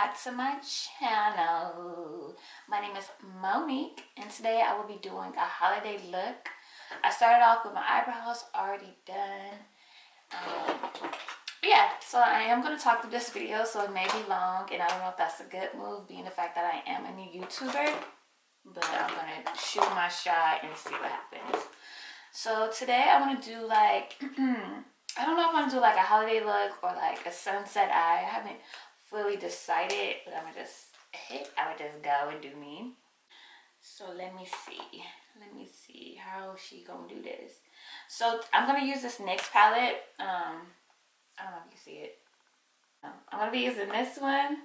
back to my channel. My name is Monique, and today I will be doing a holiday look. I started off with my eyebrows already done. Yeah, so I am going to talk through this video, so it may be long, and I don't know if that's a good move, being the fact that I am a new YouTuber, but I'm going to shoot my shot and see what happens. So today I want to do like, I don't know if I'm going to do like a holiday look or like a sunset eye. I haven't fully decided, but I would just go and do me. So let me see how she gonna do this. So I'm gonna use this NYX palette. I don't know if you see it. I'm gonna be using this one,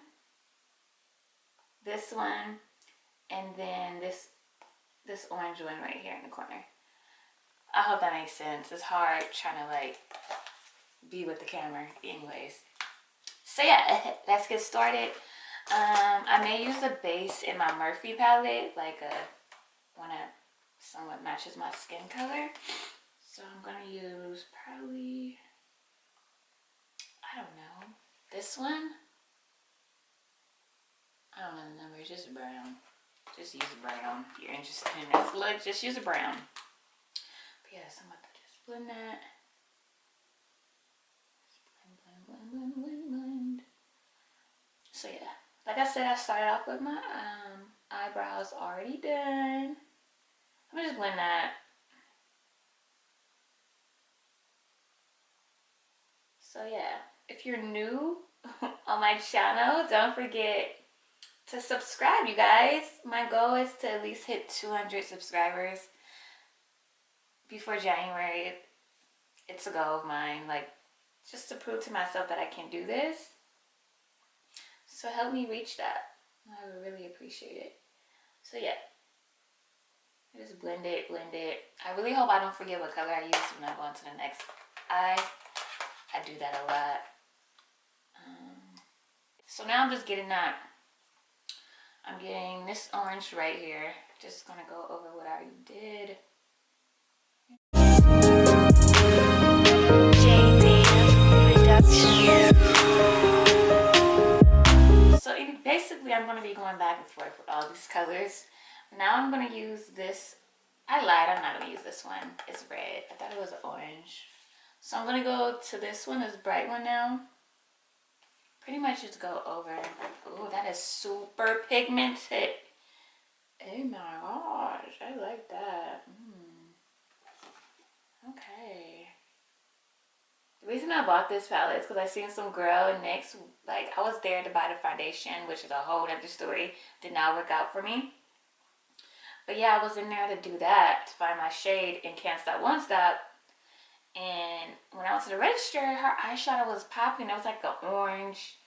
and then this orange one right here in the corner. I hope that makes sense. It's hard trying to like be with the camera anyways. So yeah, let's get started. I may use a base in my Murphy palette, like one that somewhat matches my skin color. So I'm gonna use probably, I don't know, this one. I don't know the number, it's just brown. Just use brown if you're interested in this look. Just use a brown. But yeah, so I'm about to just blend that. Blend. So yeah, like I said, I started off with my eyebrows already done. I'm gonna just blend that. So yeah, if you're new on my channel, don't forget to subscribe, you guys. My goal is to at least hit 200 subscribers before January. It's a goal of mine, like just to prove to myself that I can do this. So help me reach that. I would really appreciate it. So yeah, just blend it. I really hope I don't forget what color I use when I go on to the next eye. I do that a lot. So now I'm just getting that. I'm getting this orange right here. Just gonna go over what I already did. So basically I'm gonna be going back and forth with all these colors. Now I'm gonna use this. I lied, I'm not gonna use this one. It's red. I thought it was orange. So I'm gonna go to this one, this bright one now. Pretty much just go over. Oh, that is super pigmented. Oh my gosh, I like that. Okay. The reason I bought this palette is because I seen some girl in NYX, like I was there to buy the foundation, which is a whole other story. Did not work out for me. But yeah, I was in there to do that, to find my shade in Can't Stop, Won't Stop. And when I went to the register, her eyeshadow was popping. It was like an orange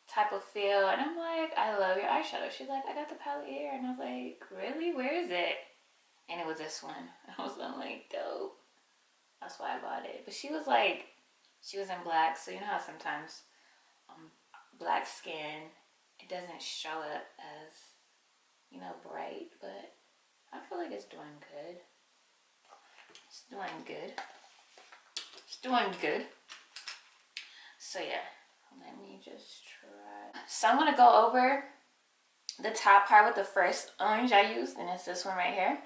type of feel. And I'm like, I love your eyeshadow. She's like, I got the palette here. And I was like, really? Where is it? And it was this one. I was like, dope. That's why I bought it. But she was like, she was in black. So you know how sometimes black skin, it doesn't show up as, you know, bright. But I feel like it's doing good. It's doing good. It's doing good. So yeah, let me just try. So I'm gonna go over the top part with the first orange I used, and it's this one right here.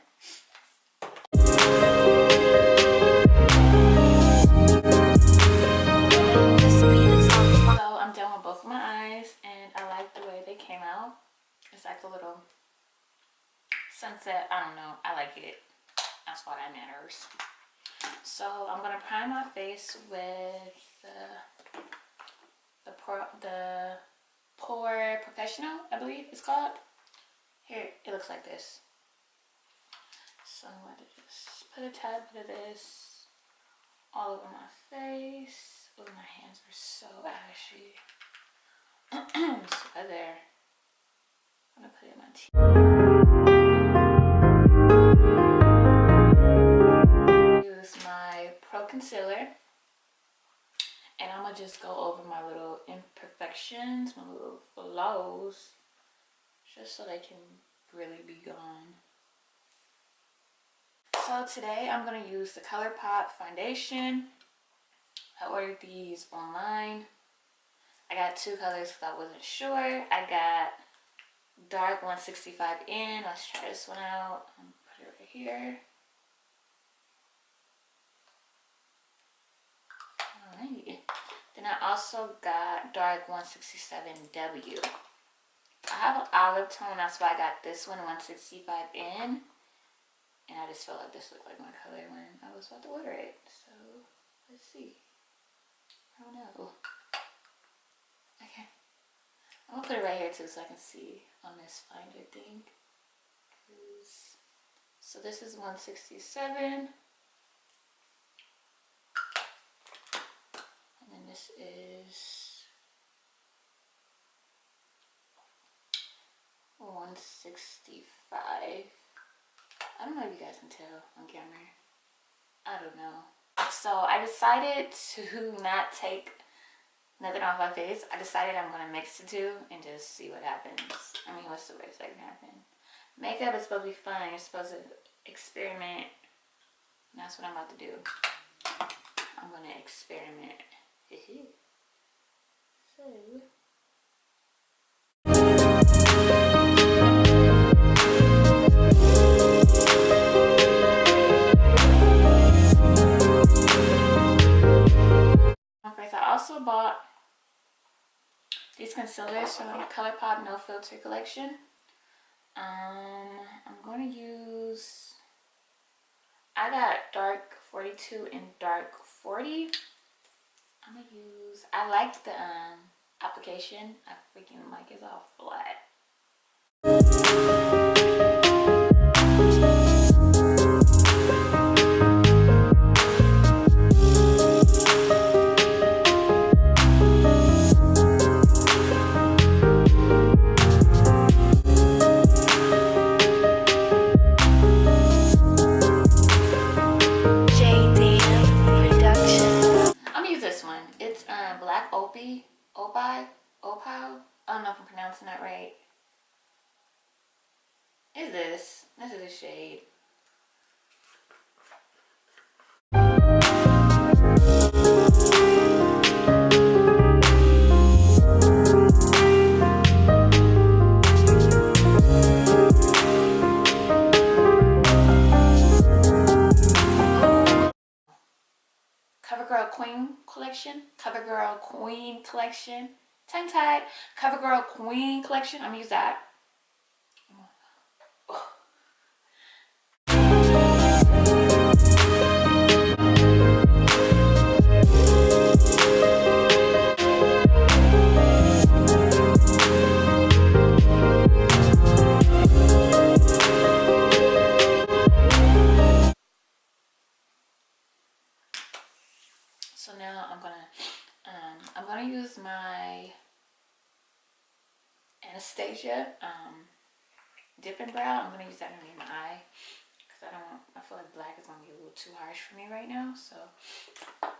So I'm done with both of my eyes, and I like the way they came out. It's like a little sunset. I don't know. I like it. That's why that matters. So I'm gonna prime my face with the Pore Professional, I believe it's called. Here, it looks like this. So I'm going to just put a tad bit of this all over my face. Oh, my hands are so ashy. So there. I'm gonna put it in my teeth. Use my Pro Concealer. And I'm gonna just go over my little imperfections, my little flaws, just so they can really be gone. So today I'm gonna use the ColourPop foundation. I ordered these online. I got two colors because I wasn't sure. I got dark 165 in. Let's try this one out. Put it right here. Alright. Then I also got dark 167W. I have an olive tone, that's why I got this one 165 in. And I just felt like this looked like my color when I was about to order it. So let's see. I don't know. Okay. I'm gonna put it right here too so I can see on this finder thing. So this is 167. And then this is 165. I don't know if you guys can tell on camera. I don't know. So I decided to not take nothing off my face. I decided I'm gonna mix the two and just see what happens. I mean, what's the worst that can happen? Makeup is supposed to be fun. You're supposed to experiment. And that's what I'm about to do. I'm gonna experiment. So. First, I also bought these concealers from the ColourPop No Filter collection. I'm going to use, I got dark 42 and dark 40. I'm going to use, I like the application. I freaking like it's all flat. Opal. I don't know if I'm pronouncing that right. This is a shade. CoverGirl Queen collection. CoverGirl Queen collection. Tongue tied. CoverGirl Queen collection. I'm gonna use that. So now I'm gonna use my Anastasia dipping brow. I'm gonna use that underneath my eye because I feel like black is gonna be a little too harsh for me right now. So I'm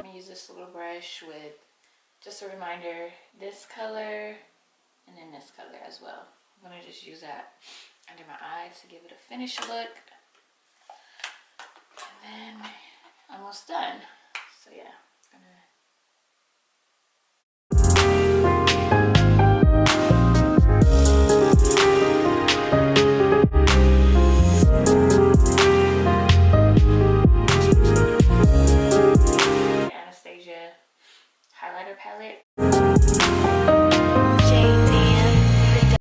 gonna use this little brush with just a reminder, this color and then this color as well. I'm gonna just use that under my eye to give it a finished look. And then almost done. So yeah, Anastasia highlighter palette.